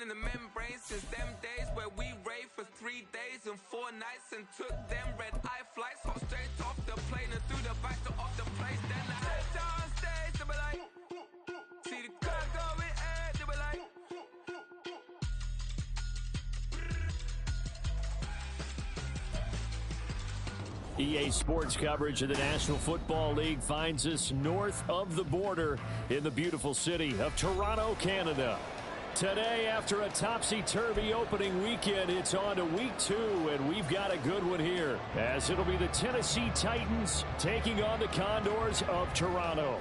in the membrane since them days where we raved for 3 days and 4 nights and took them red-eye flights, hop straight off the plane and through the back door of the place. Then I stepped on stage, they were like, see the crowd going, they were like. EA Sports coverage of the National Football League finds us north of the border in the beautiful city of Toronto, Canada. Today, after a topsy-turvy opening weekend, it's on to week 2, and we've got a good one here, as it'll be the Tennessee Titans taking on the Condors of Toronto.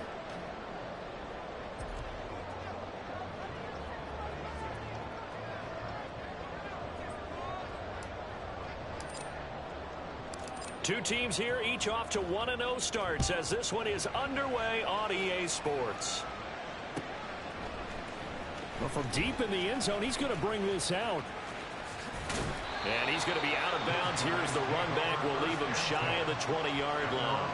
Two teams here, each off to 1-0 starts as this one is underway on EA Sports. Well, from deep in the end zone, he's going to bring this out. And he's going to be out of bounds. Here's the run back. Will leave him shy of the 20-yard line.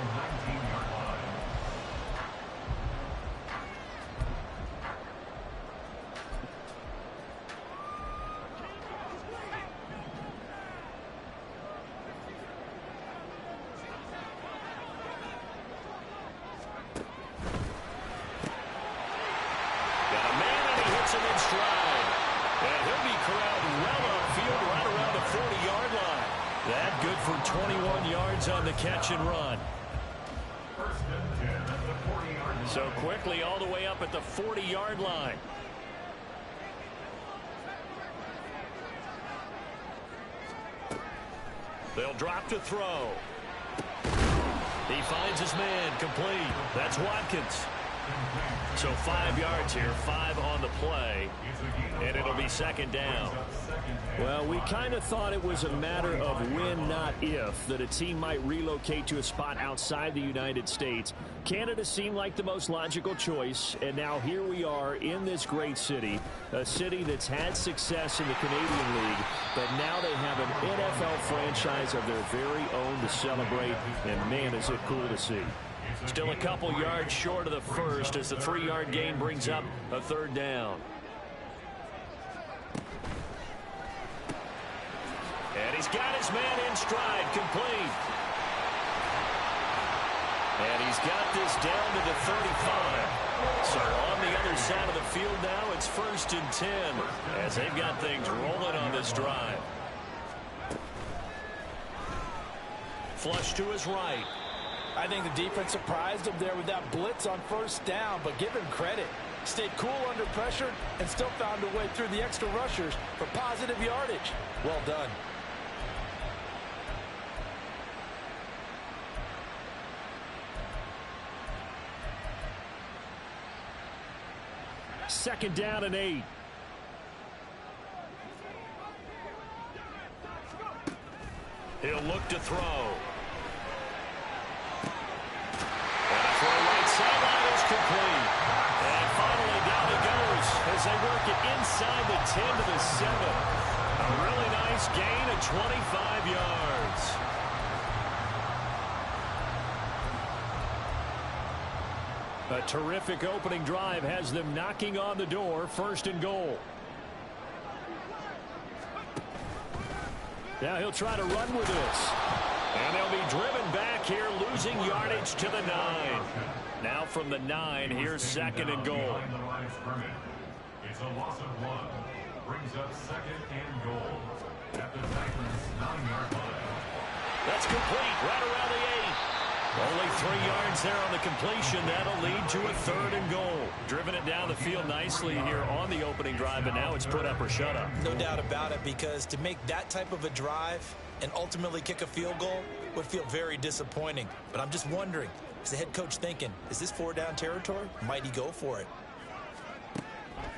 Catch and run. So quickly all the way up at the 40-yard line. They'll drop to throw. He finds his man, complete. That's Watkins. So 5 yards here, 5 on the play, and it'll be second down. Well, we kind of thought it was a matter of when, not if, that a team might relocate to a spot outside the United States. Canada seemed like the most logical choice, and now here we are in this great city, a city that's had success in the Canadian League, but now they have an NFL franchise of their very own to celebrate, and man, is it cool to see. Still a couple yards short of the first as the 3-yard gain brings up a third down. And he's got his man in stride, complete. And he's got this down to the 35. So on the other side of the field now, it's 1st and 10 as they've got things rolling on this drive. Flush to his right. I think the defense surprised him there with that blitz on 1st down, but give him credit. Stayed cool under pressure and still found a way through the extra rushers for positive yardage. Well done. Second down and 8. He'll look to throw. Complete. And finally down he goes as they work it inside the 10 to the 7. A really nice gain of 25 yards. A terrific opening drive has them knocking on the door, 1st and goal. Now he'll try to run with this. And they'll be driven back here, losing yardage to the 9. Now from the 9, here's 2nd and goal. It's a loss of 1. Brings up 2nd and goal at the Titans' 9-yard line. That's complete right around the 8. Only 3 yards there on the completion. That'll lead to a 3rd and goal. Driven it down the field nicely here on the opening drive, and now it's put up or shut up. No doubt about it, because to make that type of a drive and ultimately kick a field goal would feel very disappointing. But I'm just wondering, is the head coach thinking, is this 4-down territory? Might he go for it?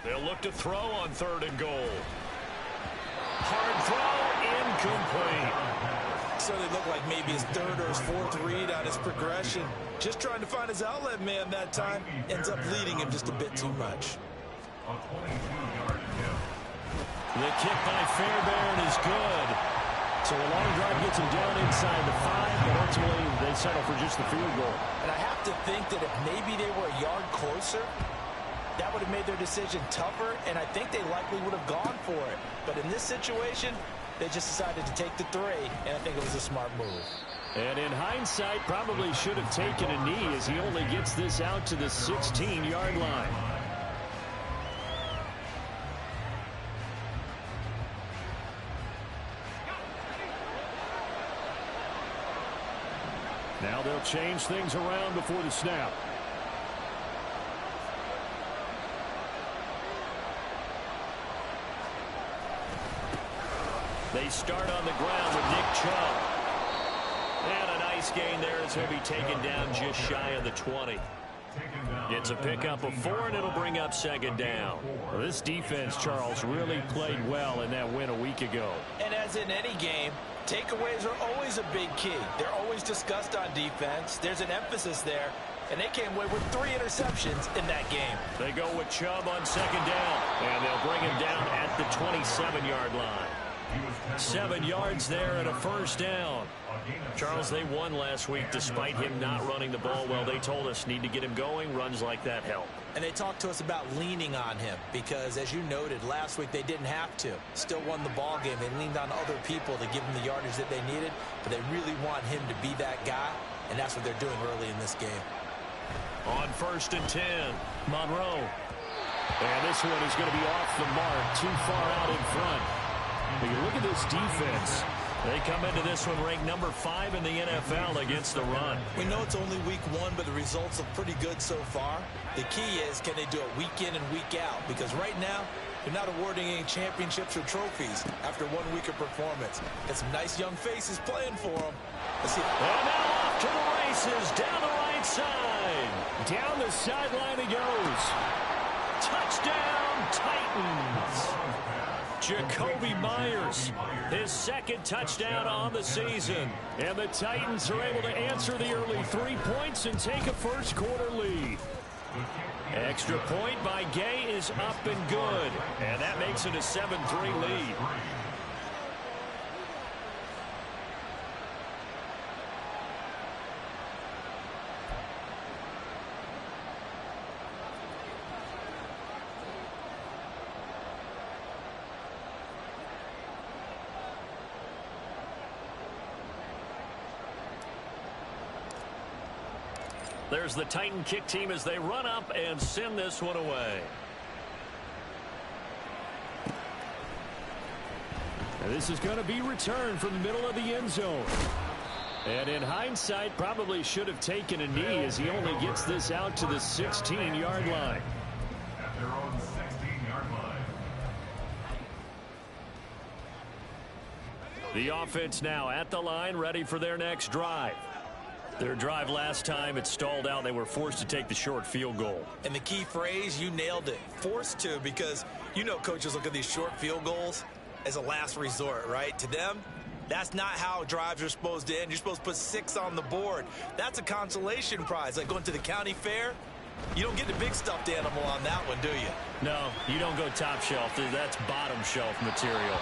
They'll look to throw on 3rd and goal. Hard throw, incomplete. So they look like maybe his 3rd or his 4th read on his progression. Just trying to find his outlet man that time. Ends up leading him just a bit too much. The kick by Fairbairn is good. So a long drive gets him down inside the 5, but ultimately they settle for just the field goal. And I have to think that if maybe they were a yard closer, that would have made their decision tougher, and I think they likely would have gone for it. But in this situation, they just decided to take the 3, and I think it was a smart move. And in hindsight, probably should have taken a knee as he only gets this out to the 16-yard line. Now they'll change things around before the snap. They start on the ground with Nick Chubb. And a nice gain there as he'll be taken down just shy of the 20. It's a pickup of 4, and it'll bring up second down. Well, this defense, Charles, really played well in that win a week ago. And as in any game, takeaways are always a big key. They're always discussed on defense. There's an emphasis there, and they came away with 3 interceptions in that game. They go with Chubb on second down, and they'll bring him down at the 27-yard line. 7 yards there and a first down. Charles, they won last week despite him not running the ball well. They told us need to get him going. Runs like that help. And they talked to us about leaning on him because, as you noted, last week they didn't have to. Still won the ball game. They leaned on other people to give him the yardage that they needed, but they really want him to be that guy, and that's what they're doing early in this game. On 1st and 10, Monroe. And this one is going to be off the mark, too far out in front. But you look at this defense. They come into this one ranked number 5 in the NFL against the run. We know it's only week 1, but the results are pretty good so far. The key is, can they do it week in and week out? Because right now, they're not awarding any championships or trophies after 1 week of performance. Got some nice young faces playing for them. Let's see. And now off to the races, down the right side. Down the sideline he goes. Touchdown, Titans. Jacoby Myers, his 2nd touchdown on the season. And the Titans are able to answer the early 3 points and take a first-quarter lead. Extra point by Gay is up and good. And that makes it a 7-3 lead. There's the Titan kick team as they run up and send this one away. And this is going to be returned from the middle of the end zone. And in hindsight, probably should have taken a knee as he only gets this out to the 16-yard line. At their own 16-yard line. The offense now at the line, ready for their next drive. Their drive last time, it stalled out. They were forced to take the short field goal. And the key phrase, you nailed it. Forced to, because you know coaches look at these short field goals as a last resort, right? To them, that's not how drives are supposed to end. You're supposed to put 6 on the board. That's a consolation prize. Like going to the county fair, you don't get the big stuffed animal on that one, do you? No, you don't go top shelf. That's bottom shelf material.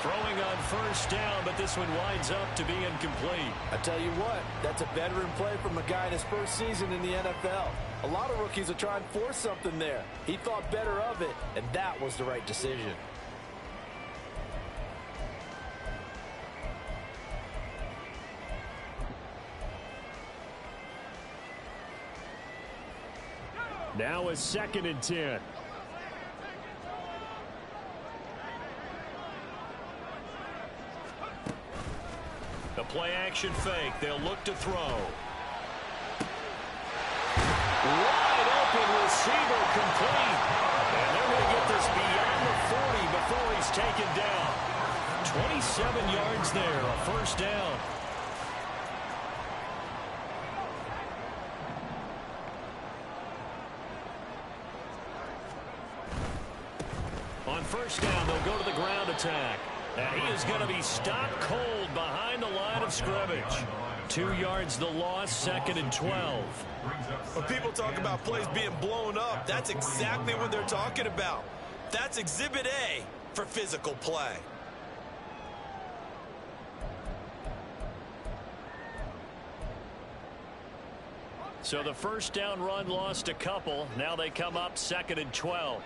Throwing on first down, but this one winds up to be incomplete. I tell you what, that's a veteran play from a guy in his first season in the NFL. A lot of rookies are trying to force something there. He thought better of it, and that was the right decision. Now a 2nd and 10. The play-action fake. They'll look to throw. Wide open receiver complete. And they're going to get this beyond the 40 before he's taken down. 27 yards there, a first down. On first down, they'll go to the ground attack. And he is going to be stopped cold behind the line of scrimmage. 2 yards the loss, 2nd and 12. When people talk about plays being blown up, that's exactly what they're talking about. That's Exhibit A for physical play. So the first down run lost a couple. Now they come up 2nd and 12.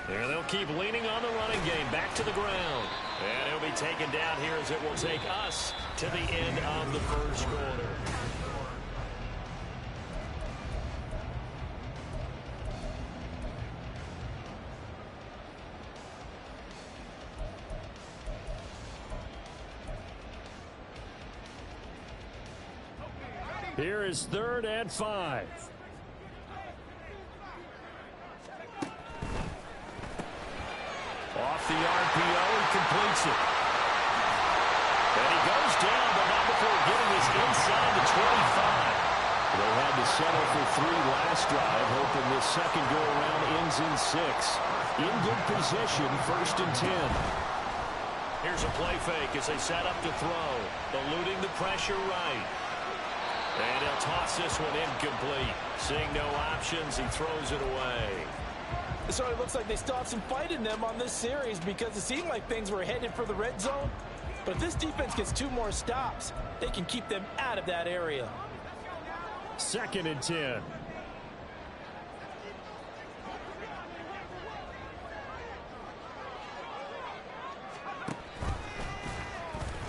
And they'll keep leaning on the running game. Back to the ground. And he'll be taken down here as it will take us to the end of the first quarter. Here is 3rd and 5. Off the RPO, he completes it. And he goes down, but not before getting us inside the 25. They had to settle for 3 last drive, hoping this second go-around ends in 6. In good position, 1st and 10. Here's a play fake as they set up to throw. Eluding the pressure right. And he'll toss this one incomplete. Seeing no options, he throws it away. So it looks like they still have some fight in them on this series because it seemed like things were headed for the red zone. But if this defense gets 2 more stops, they can keep them out of that area. 2nd and 10.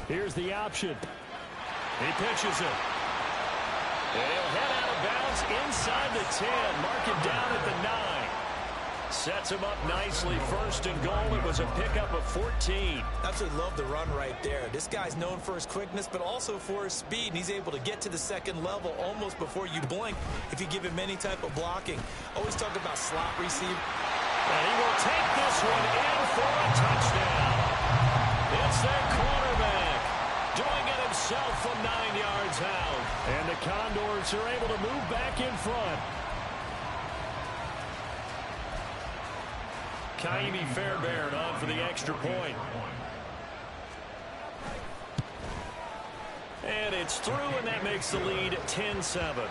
Here's the option. He pitches it. And he'll head out of bounds inside the 10. Mark him down at the 9. Sets him up nicely. 1st and goal. It was a pickup of 14. Absolutely love the run right there. This guy's known for his quickness, but also for his speed. And he's able to get to the 2nd level almost before you blink if you give him any type of blocking. Always talk about slot receiver. And he will take this one in for a touchdown. It's their quarterback doing it himself from 9 yards out. And the Condors are able to move back in front. Kaimi Fairbairn on for the extra point. And it's through, and that makes the lead 10-7.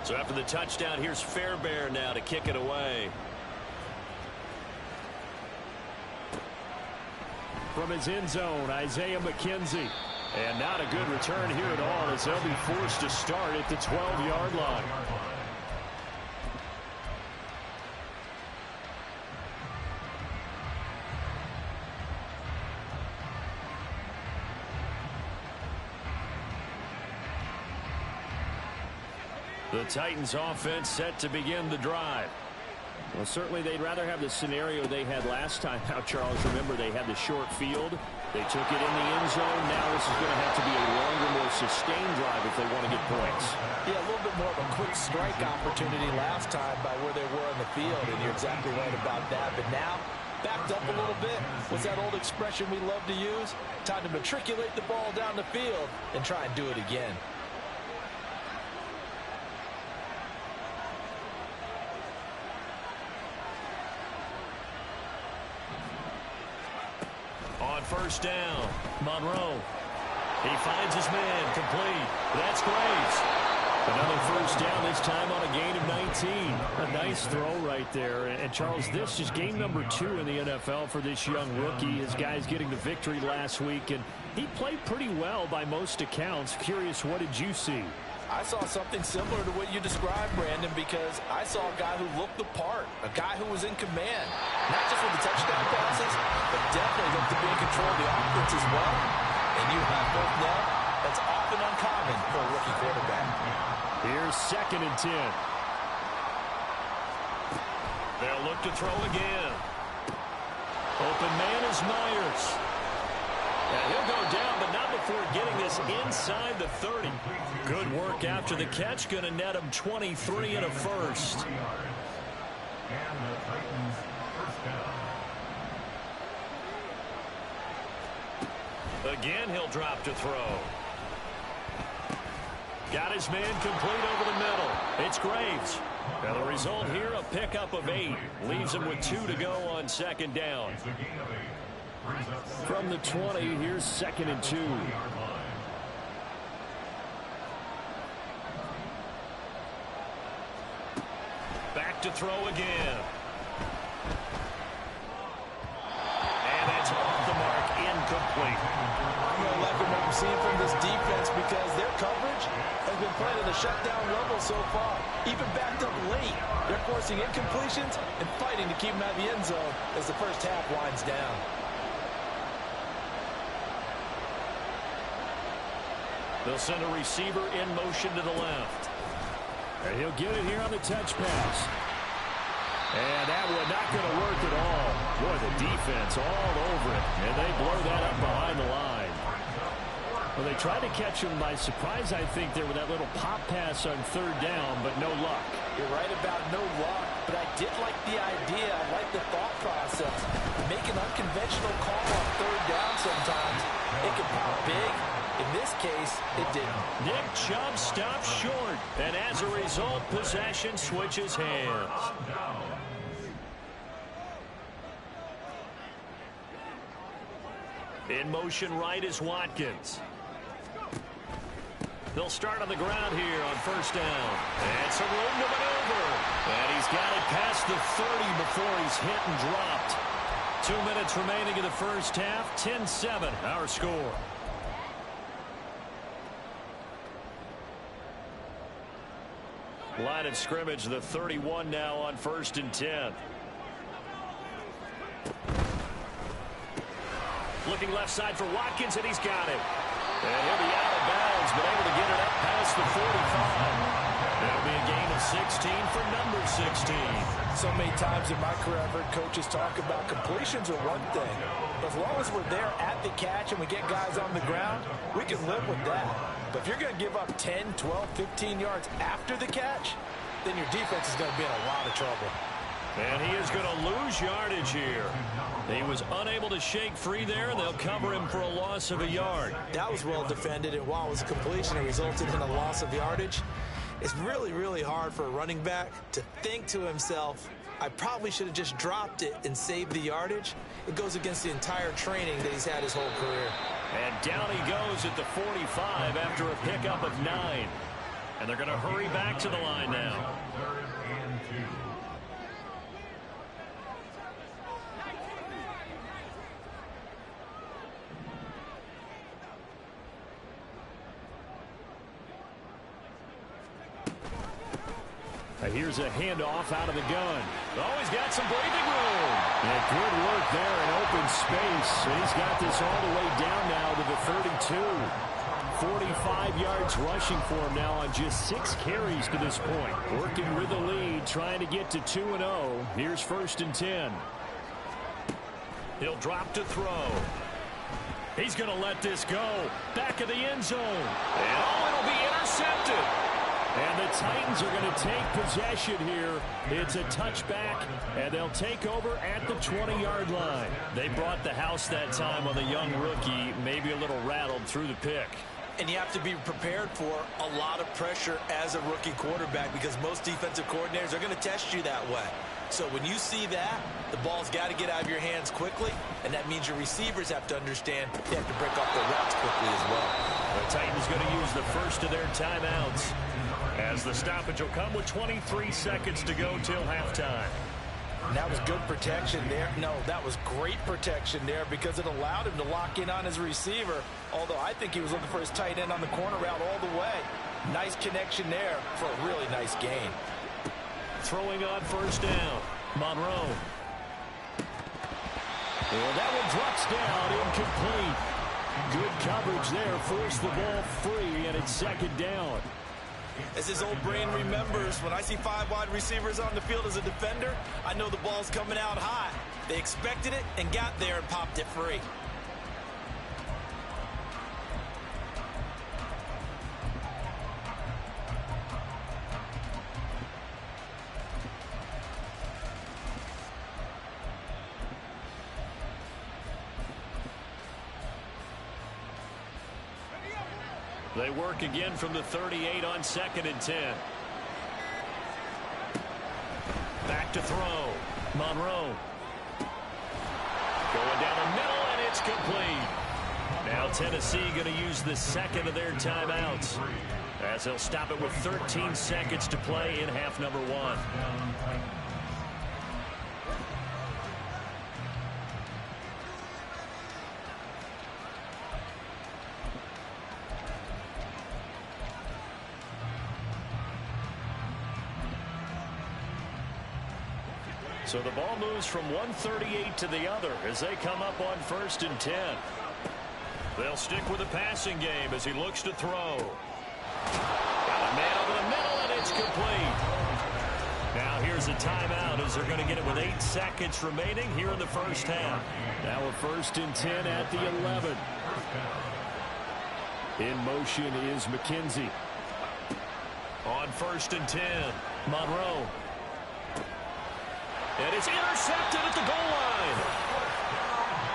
So after the touchdown, here's Fairbairn now to kick it away. From his end zone, Isaiah McKenzie. And not a good return here at all as they'll be forced to start at the 12-yard line. The Titans offense set to begin the drive. Well, certainly they'd rather have the scenario they had last time out, Charles. Remember, they had the short field. They took it in the end zone. Now this is going to have to be a longer, more sustained drive if they want to get points. Yeah, a little bit more of a quick strike opportunity last time by where they were in the field, and you're exactly right about that. But now, backed up a little bit. What's that old expression we love to use? Time to matriculate the ball down the field and try and do it again. On 1st down, Monroe. He finds his man, complete. That's Graves. Another 1st down, this time on a gain of 19. A nice throw right there. And Charles, this is game number 2 in the NFL for this young rookie. His guys getting the victory last week, and he played pretty well by most accounts. Curious, what did you see? I saw something similar to what you described, Brandon, because I saw a guy who looked the part, a guy who was in command, not just with the touchdown passes, but definitely looked to be in control of the offense as well. And you have both know that's often uncommon for a rookie quarterback. Here's 2nd and 10. They'll look to throw again. Open man is Myers. And he'll go down, but not before getting this inside the 30. Good work after the catch. Going to net him 23 and a first. Again, he'll drop to throw. Got his man complete over the middle. It's Graves. And the result here, a pickup of 8. Leaves him with 2 to go on second down. From the 20, here's 2nd and 2. Back to throw again. And that's off the mark, incomplete. I'm really liking what I'm seeing from this defense because their coverage has been playing at a shutdown level so far. Even backed up late, they're forcing incompletions and fighting to keep them out of the end zone as the first half winds down. They'll send a receiver in motion to the left. And he'll get it here on the touch pass. And that one not going to work at all. Boy, the defense all over it. And they blow that up behind the line. Well, they tried to catch him by surprise, I think, there with that little pop pass on 3rd down, but no luck. You're right about no luck, but I did like the idea. I like the thought process. Make an unconventional call on 3rd down sometimes. It can pop big. In this case, it didn't. Nick Chubb stopped short, and as a result, possession switches hands. In motion right is Watkins. They'll start on the ground here on 1st down. And some room to maneuver. And he's got it past the 30 before he's hit and dropped. 2 minutes remaining in the first half. 10-7, our score. Line of scrimmage, the 31 now on 1st and 10. Looking left side for Watkins, and he's got it. And he'll be out of bounds, but able to get it up past the 45. That'll be a gain of 16 for number 16. So many times in my career, I've heard coaches talk about completions are one thing. But as long as we're there at the catch and we get guys on the ground, we can live with that. But if you're going to give up 10, 12, 15 yards after the catch, then your defense is going to be in a lot of trouble. And he is going to lose yardage here. He was unable to shake free there, and they'll cover him for a loss of a yard. That was well defended, and while it was a completion, it resulted in a loss of yardage. It's really, really hard for a running back to think to himself, I probably should have just dropped it and saved the yardage. It goes against the entire training that he's had his whole career. And down he goes at the 45 after a pickup of 9. And they're going to hurry back to the line now. Here's a handoff out of the gun. Oh, he's got some breathing room. And good work there in open space. And he's got this all the way down now to the 32. 45 yards rushing for him now on just 6 carries to this point. Working with the lead, trying to get to 2-0. Here's 1st and 10. He'll drop to throw. He's going to let this go. Back of the end zone. And oh, it'll be intercepted. And the Titans are going to take possession here. It's a touchback, and they'll take over at the 20-yard line. They brought the house that time on the young rookie, maybe a little rattled through the pick. And you have to be prepared for a lot of pressure as a rookie quarterback because most defensive coordinators are going to test you that way. So when you see that, the ball's got to get out of your hands quickly, and that means your receivers have to understand they have to break off their routes quickly as well. The Titans going to use the first of their timeouts as the stoppage will come with 23 seconds to go till halftime. And that was good protection there. No, that was great protection there because it allowed him to lock in on his receiver, although I think he was looking for his tight end on the corner route all the way. Nice connection there for a really nice gain. Throwing on 1st down, Monroe. And that one drops down, incomplete. Good coverage there, forced the ball free, and it's 2nd down. As his old brain remembers, when I see 5 wide receivers on the field as a defender, I know the ball's coming out hot. They expected it and got there and popped it free. They work again from the 38 on 2nd and 10. Back to throw. Monroe. Going down the middle, and it's complete. Now Tennessee going to use the second of their timeouts, as they'll stop it with 13 seconds to play in half number 1. So the ball moves from 138 to the other as they come up on 1st and 10. They'll stick with the passing game as he looks to throw. Got a man over the middle, and it's complete. Now here's a timeout as they're going to get it with 8 seconds remaining here in the first half. Now a 1st and 10 at the 11. In motion is McKenzie. On 1st and 10, Monroe. And it's intercepted at the goal line.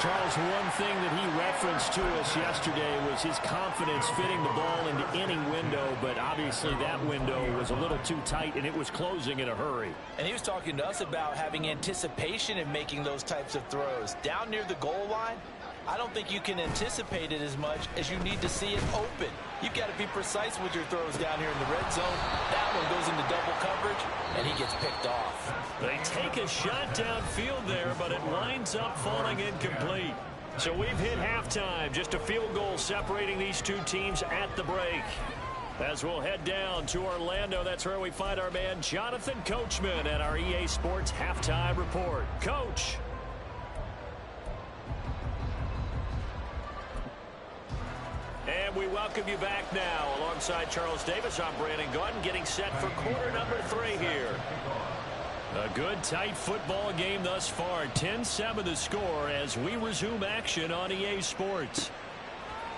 Charles, one thing that he referenced to us yesterday was his confidence fitting the ball into any window, but obviously that window was a little too tight, and it was closing in a hurry. And he was talking to us about having anticipation in making those types of throws. Down near the goal line, I don't think you can anticipate it as much as you need to see it open. You've got to be precise with your throws down here in the red zone. That one goes into double coverage, and he gets picked off. They take a shot downfield there, but it winds up falling incomplete. So we've hit halftime. Just a field goal separating these two teams at the break. As we'll head down to Orlando, that's where we find our man Jonathan Coachman at our EA Sports Halftime Report. Coach. And we welcome you back now. Alongside Charles Davis, I'm Brandon Gaudin, getting set for quarter number 3 here. A good, tight football game thus far. 10-7 the score as we resume action on EA Sports.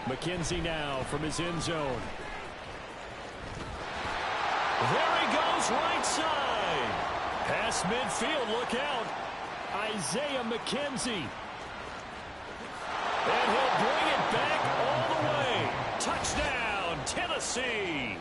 McKenzie now from his end zone. There he goes, right side. Past midfield, look out. Isaiah McKenzie. And he'll bring it back all the way. Touchdown, Tennessee.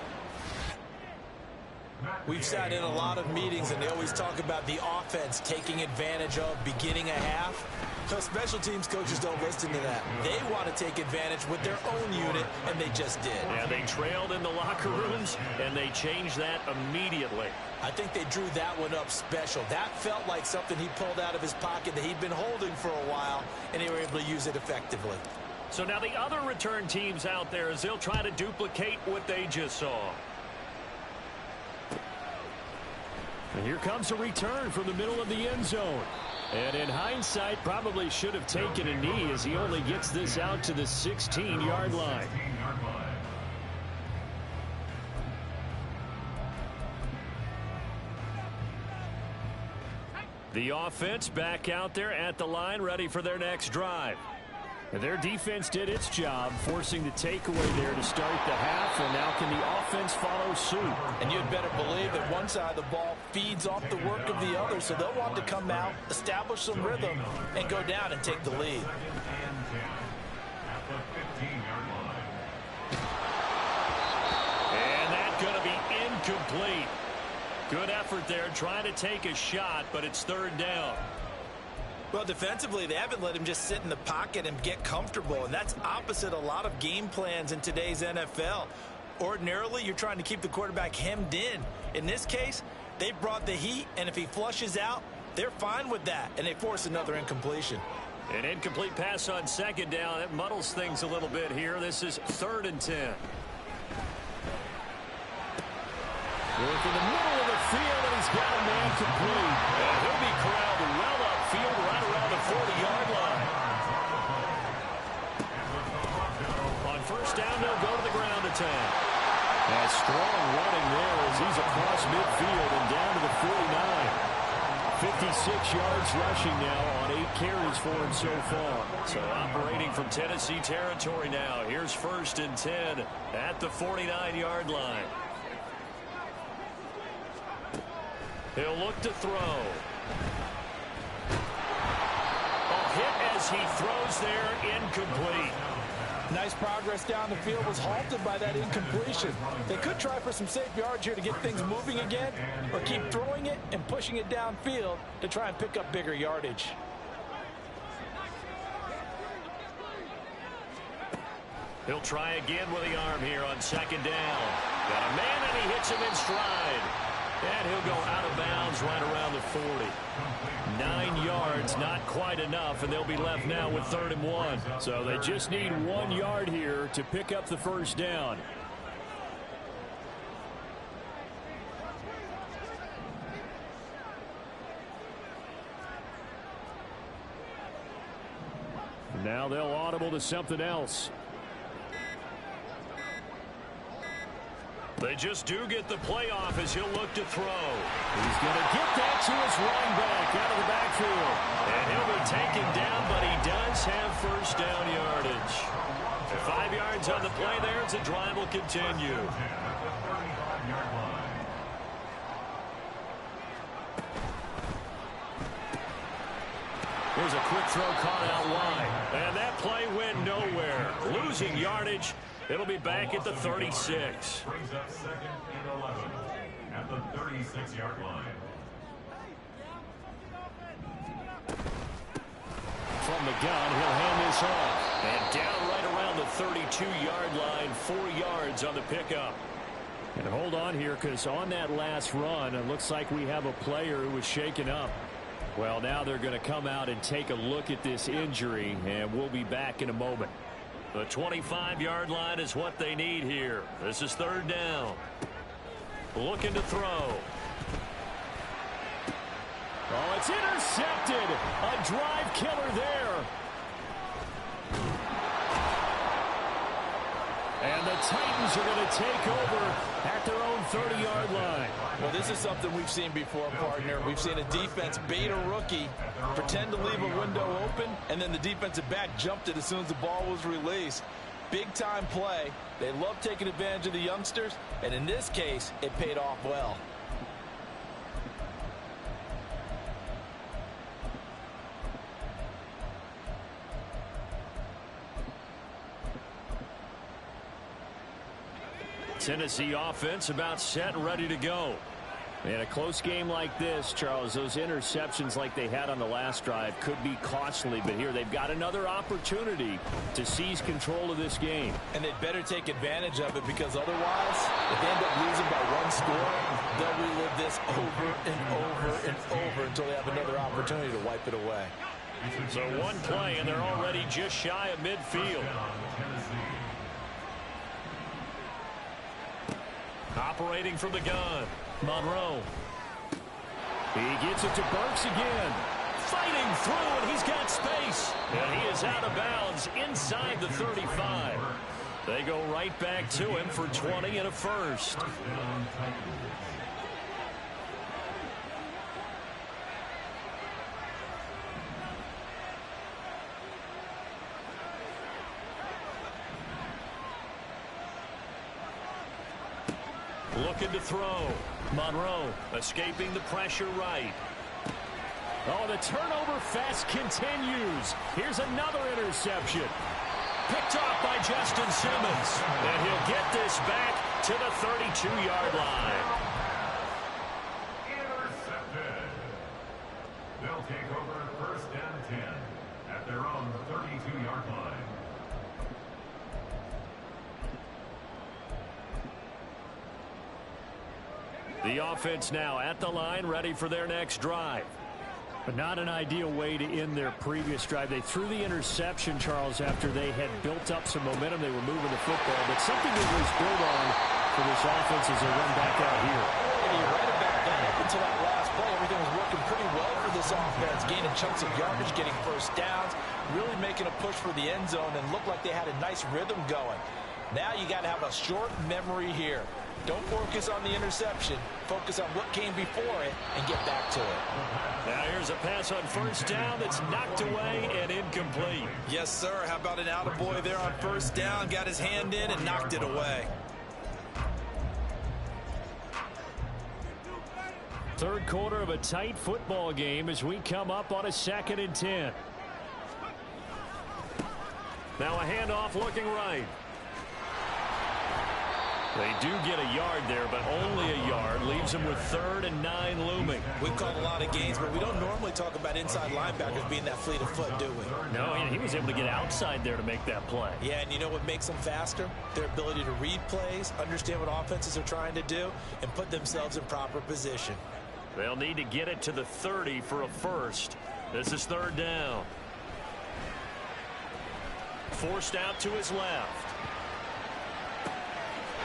We've sat in a lot of meetings, and they always talk about the offense taking advantage of beginning a half. So special teams coaches don't listen to that. They want to take advantage with their own unit, and they just did. Yeah, they trailed in the locker rooms, and they changed that immediately. I think they drew that one up special. That felt like something he pulled out of his pocket that he'd been holding for a while, and they were able to use it effectively. So now the other return teams out there, as they'll try to duplicate what they just saw. And here comes a return from the middle of the end zone. And in hindsight, probably should have taken a knee as he only gets this out to the 16-yard line. The offense back out there at the line, ready for their next drive. And their defense did its job, forcing the takeaway there to start the half, and now can the offense follow suit? And you'd better believe that one side of the ball feeds off the work of the other, so they'll want to come out, establish some rhythm, and go down and take the lead. And that's going to be incomplete. Good effort there, trying to take a shot, but it's 3rd down. Well, defensively, they haven't let him just sit in the pocket and get comfortable, and that's opposite a lot of game plans in today's NFL. Ordinarily, you're trying to keep the quarterback hemmed in. In this case, they brought the heat, and if he flushes out, they're fine with that, and they force another incompletion. An incomplete pass on 2nd down. It muddles things a little bit here. This is 3rd and 10. Work in the middle of the field, and he's got a man complete. And he'll be corralled well upfield right around the 40-yard line. On 1st down, they'll go to the ground attack. And strong running there as he's across midfield and down to the 49. 56 yards rushing now on 8 carries for him so far. So operating from Tennessee territory now. Here's 1st and 10 at the 49-yard line. He'll look to throw. A hit as he throws there, incomplete. Nice progress down the field was halted by that incompletion. They could try for some safe yards here to get things moving again, or keep throwing it and pushing it downfield to try and pick up bigger yardage. He'll try again with the arm here on second down. Got a man, and he hits him in stride. And he'll go out of bounds right around the 40. 9 yards, not quite enough, and they'll be left now with 3rd and 1. So they just need 1 yard here to pick up the first down. Now they'll audible to something else. They just do get the play off as he'll look to throw. He's going to get that to his running back out of the backfield. And he'll be taken down, but he does have first down yardage. 5 yards on the play there as the drive will continue. There's a quick throw caught out wide. And that play went nowhere. Losing yardage. It'll be back at the 36. Brings up 2nd and 11 at the 36-yard line. From the gun, he'll hand this off. And down right around the 32-yard line, 4 yards on the pickup. And hold on here, because on that last run, it looks like we have a player who was shaken up. Well, now they're going to come out and take a look at this injury, and we'll be back in a moment. The 25-yard line is what they need here. This is 3rd down. Looking to throw. Oh, it's intercepted. A drive killer there. And the Titans are going to take over at their own 30-yard line. Well, this is something we've seen before, partner. We've seen a defense bait a rookie, pretend to leave a window open, and then the defensive back jumped it as soon as the ball was released. Big-time play. They love taking advantage of the youngsters, and in this case, it paid off well. Tennessee offense about set and ready to go. In a close game like this, Charles, those interceptions like they had on the last drive could be costly, but here they've got another opportunity to seize control of this game. And they'd better take advantage of it, because otherwise, if they end up losing by 1 score, they'll relive this over and over and over until they have another opportunity to wipe it away. So 1 play, and they're already just shy of midfield. Operating from the gun, Monroe. He gets it to Burks again. Fighting through, and he's got space. And he is out of bounds inside the 35. They go right back to him for 20 and a first. Looking to throw. Monroe escaping the pressure right. Oh, the turnover fest continues. Here's another interception. Picked off by Justin Simmons. And he'll get this back to the 32-yard line. Intercepted. They'll take over 1st and 10 at their own 32-yard line. The offense now at the line, ready for their next drive. But not an ideal way to end their previous drive. They threw the interception, Charles, after they had built up some momentum. They were moving the football, but something that was built on for this offense as they run back out here. And you're right about that. Up until that last play, everything was working pretty well for this offense. Gaining chunks of yardage, getting first downs, really making a push for the end zone, and looked like they had a nice rhythm going. Now you got to have a short memory here. Don't focus on the interception. Focus on what came before it and get back to it. Now here's a pass on first down that's knocked away and incomplete. Yes, sir. How about an attaboy there on first down? Got his hand in and knocked it away. Third quarter of a tight football game as we come up on a 2nd and 10. Now a handoff looking right. They do get a yard there, but only a yard. Leaves them with 3rd and 9 looming. We've called a lot of games, but we don't normally talk about inside linebackers being that fleet of foot, do we? No, he was able to get outside there to make that play. Yeah, and you know what makes them faster? Their ability to read plays, understand what offenses are trying to do, and put themselves in proper position. They'll need to get it to the 30 for a first. This is 3rd down. Forced out to his left.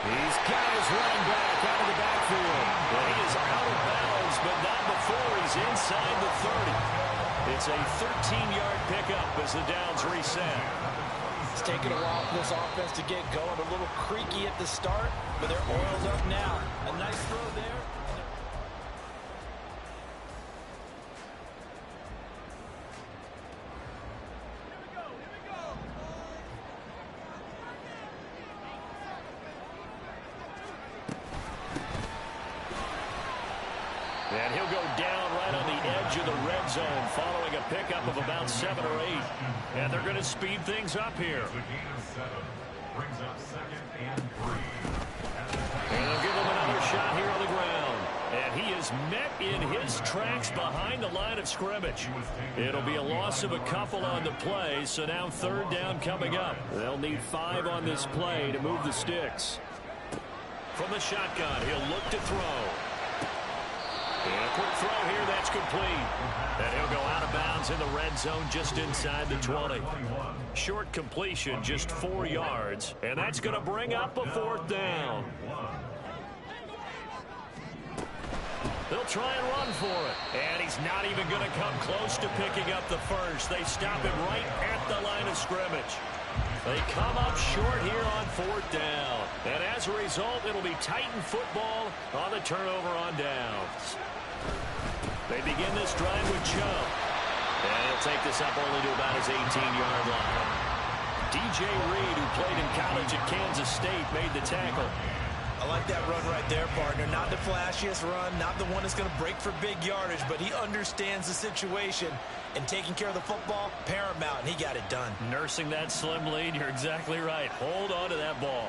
He's got his running back out of the backfield. Well, he is out of bounds, but not before he's inside the 30. It's a 13-yard pickup as the downs reset. It's taken a while for this offense to get going. A little creaky at the start, but they're oiled up now. A nice throw there. And he'll go down right on the edge of the red zone following a pickup of about 7 or 8. And they're going to speed things up here. The gain of 7 brings up 2nd and 3. And they'll give him another shot here on the ground. And he is met in his tracks behind the line of scrimmage. It'll be a loss of a couple on the play, so now 3rd down coming up. They'll need 5 on this play to move the sticks. From the shotgun, he'll look to throw. And a quick throw here, that's complete. And he'll go out of bounds in the red zone just inside the 20. Short completion, just 4 yards. And that's going to bring up a 4th down. They'll try and run for it. And he's not even going to come close to picking up the first. They stop him right at the line of scrimmage. They come up short here on 4th down. And as a result, it'll be Titan football on the turnover on downs. They begin this drive with Chubb. And he'll take this up only to about his 18-yard line. DJ Reed, who played in college at Kansas State, made the tackle. I like that run right there, partner. Not the flashiest run, not the one that's going to break for big yardage, but he understands the situation, and taking care of the football, paramount, and he got it done. Nursing that slim lead, you're exactly right. Hold on to that ball.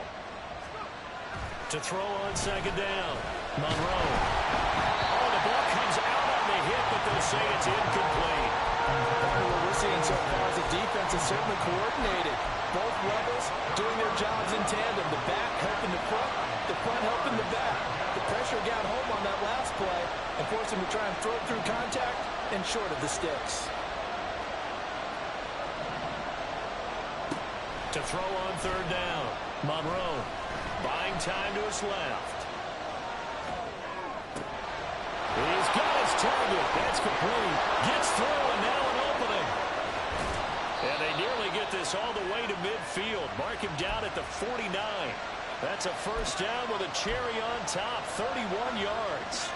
To throw on 2nd down, Monroe. Oh, the ball comes out on the hit, but they'll say it's incomplete. Partner, what we're seeing so far is the defense is certainly coordinated. Both levels doing their jobs in tandem. The back helping the front helping the back. The pressure got home on that last play and forced him to try and throw through contact and short of the sticks. To throw on 3rd down, Monroe buying time to his left. He's got his target. That's complete. Gets through and now an opening. And they nearly get this all the way to midfield. Mark him down at the 49. That's a 1st down with a cherry on top, 31 yards.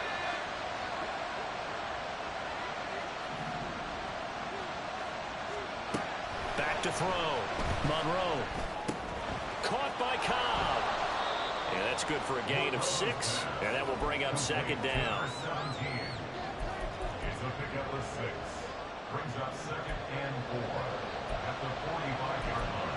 Back to throw. Monroe. Caught by Cobb. And that's good for a gain of 6. And that will bring up 2nd down. 17. It's a pickup of 6. Brings up 2nd and 4 at the 45-yard line.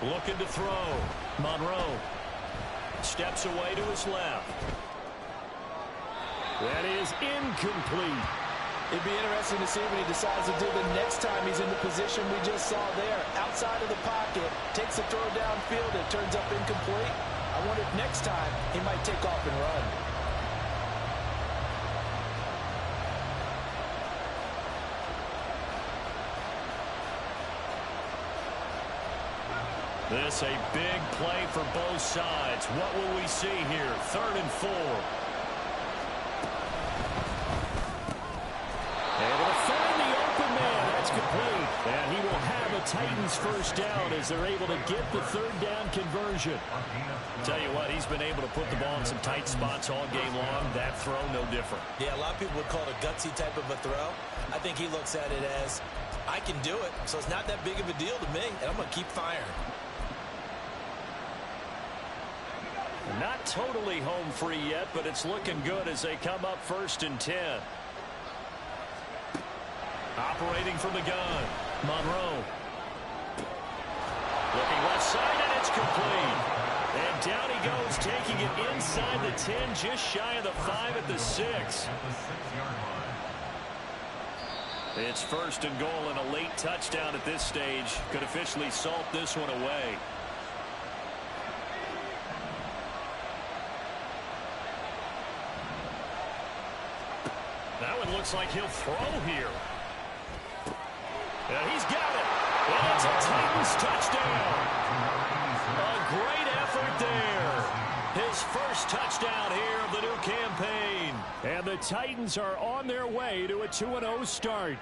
Looking to throw. Monroe steps away to his left. That is incomplete. It'd be interesting to see what he decides to do the next time he's in the position we just saw there. Outside of the pocket, takes a throw downfield, it turns up incomplete. I wonder if next time he might take off and run. This a big play for both sides. What will we see here? 3rd and 4. And it'll find the open man. That's complete. And he will have a Titans 1st down as they're able to get the 3rd down conversion. Tell you what, he's been able to put the ball in some tight spots all game long. That throw, no different. Yeah, a lot of people would call it a gutsy type of a throw. I think he looks at it as I can do it, so it's not that big of a deal to me, and I'm going to keep firing. Not totally home free yet, but it's looking good as they come up 1st and 10. Operating from the gun, Monroe. Looking left side, and it's complete. And down he goes, taking it inside the 10, just shy of the 5 at the 6. It's 1st and goal, and a late touchdown at this stage could officially salt this one away. That one looks like he'll throw here. And he's got it. And it's a Titans touchdown. A great effort there. His first touchdown here of the new campaign. And the Titans are on their way to a 2-0 start.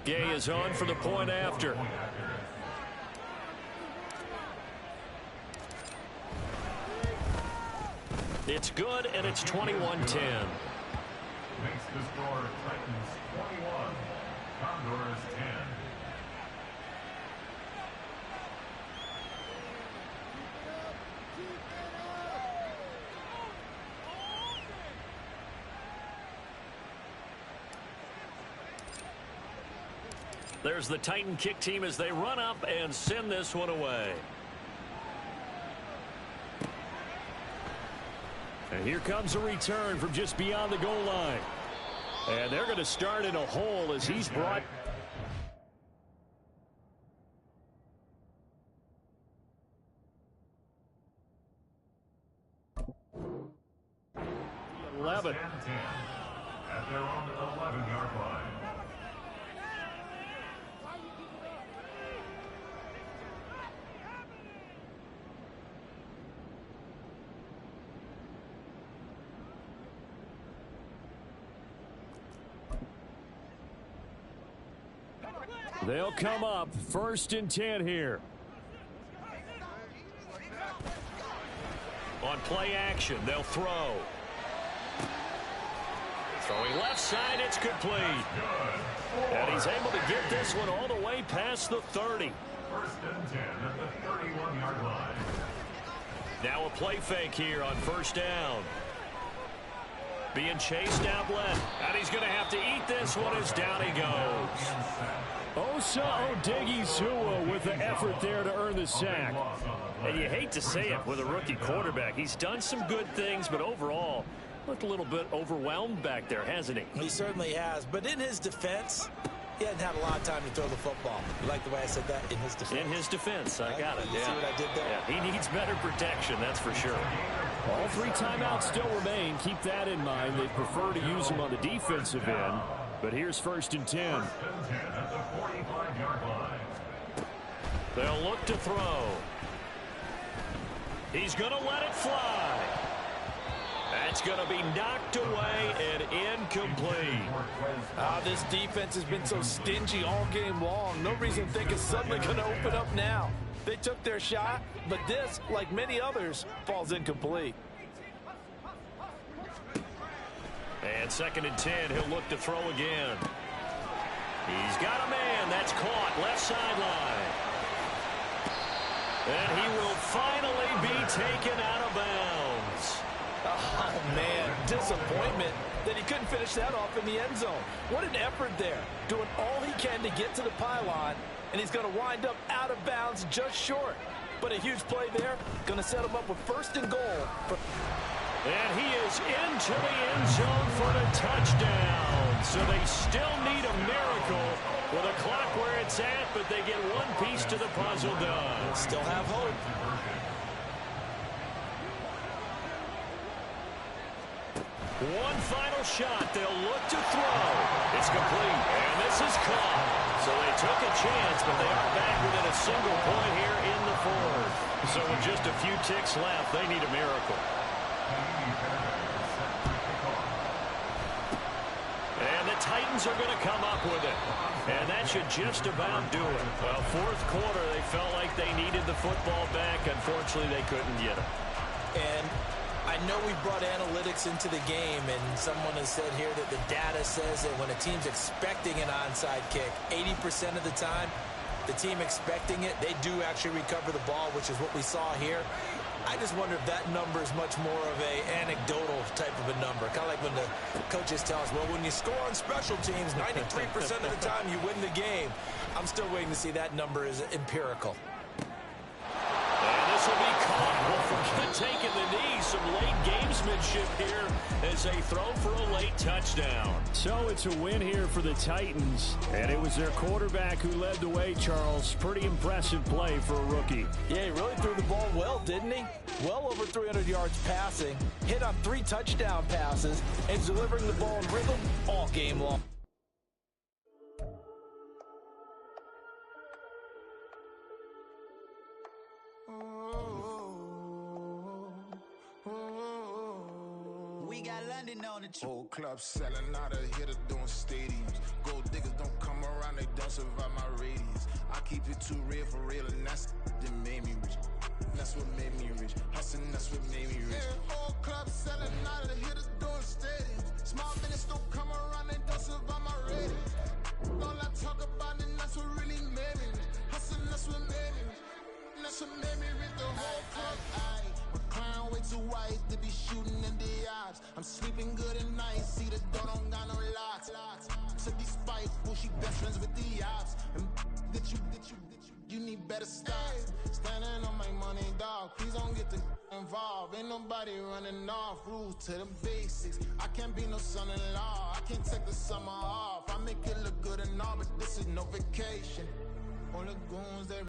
Gay is on for the point after. It's good, and it's 21-10. Makes the score Titans 21, Condors 10. There's the Titan kick team as they run up and send this one away. And here comes a return from just beyond the goal line. And they're going to start in a hole as he's brought. At their own 11-yard line. They'll come up 1st and 10 here. On play action, they'll throw. Throwing left side, it's complete. And he's able to get this one all the way past the 30. 1st and 10 at the 31-yard line. Now a play fake here on 1st down. Being chased out left. And he's going to have to eat this one as down he goes. Osa Odigizua with the effort there to earn the sack. And you hate to say it with a rookie quarterback. He's done some good things, but overall, looked a little bit overwhelmed back there, hasn't he? He certainly has, but in his defense, he hasn't had a lot of time to throw the football. You like the way I said that? In his defense. In his defense, I got it. You see what I did there? Yeah, he needs better protection, that's for sure. All 3 timeouts still remain. Keep that in mind. They prefer to use them on the defensive end. But here's 1st and 10. 1st and 10 at the 45-yard line. They'll look to throw. He's going to let it fly. That's going to be knocked away and incomplete. This defense has been so stingy all game long. No reason to think it's suddenly going to open up now. They took their shot, but this, like many others, falls incomplete. And 2nd and 10, he'll look to throw again. He's got a man. That's caught. Left sideline. And he will finally be taken out of bounds. Oh, man, disappointment that he couldn't finish that off in the end zone. What an effort there, doing all he can to get to the pylon, and he's going to wind up out of bounds just short. But a huge play there, going to set him up with 1st and goal. And he is into the end zone for the touchdown. So they still need a miracle with a clock where it's at, but they get one piece to the puzzle done. Still have hope. One final shot. They'll look to throw. It's complete, and this is caught. So they took a chance, but they are back within a single point here in the 4th. So with just a few ticks left, they need a miracle. And the Titans are going to come up with it. And that should just about do it. Well, 4th quarter, they felt like they needed the football back. Unfortunately, they couldn't get it. And I know we brought analytics into the game, and someone has said here that the data says that when a team's expecting an onside kick, 80% of the time, the team expecting it, they do actually recover the ball, which is what we saw here. I just wonder if that number is much more of a anecdotal type of a number. Kind of like when the coaches tell us, well, when you score on special teams, 93% of the time you win the game. I'm still waiting to see that number is empirical. And this will be caught. Well, forget taking the knee. Some late gamesmanship here as they throw for a late touchdown. So it's a win here for the Titans. And it was their quarterback who led the way, Charles. Pretty impressive play for a rookie. Yeah, he really threw the ball well, didn't he? Well over 300 yards passing, hit on 3 touchdown passes, and delivering the ball in rhythm all game long. We got London on the Whole club selling out of hitter doing stadiums. Gold diggers don't come around, they don't survive my radius. I keep it too real for real, and that's that made me rich. That's what made me rich. Hustling, that's what made me rich. Yeah, whole club selling out of hitters doing stadiums. Small minutes don't come around, they don't survive my radius. All I talk about, and that's what really made me rich. Hustling, that's what made me rich. And that's what made me rich. The whole club. My crown way too white to be shooting in the eyes. I'm sleeping good at night, see the door don't got no locks. To be spiteful, she best friends with the ops. And that you need better stop. Standing on my money, dog. Please don't get the involved. Ain't nobody running off. Rules to the basics. I can't be no son-in-law. I can't take the summer off. I make it look good and all, but this is no vacation. All the goons, they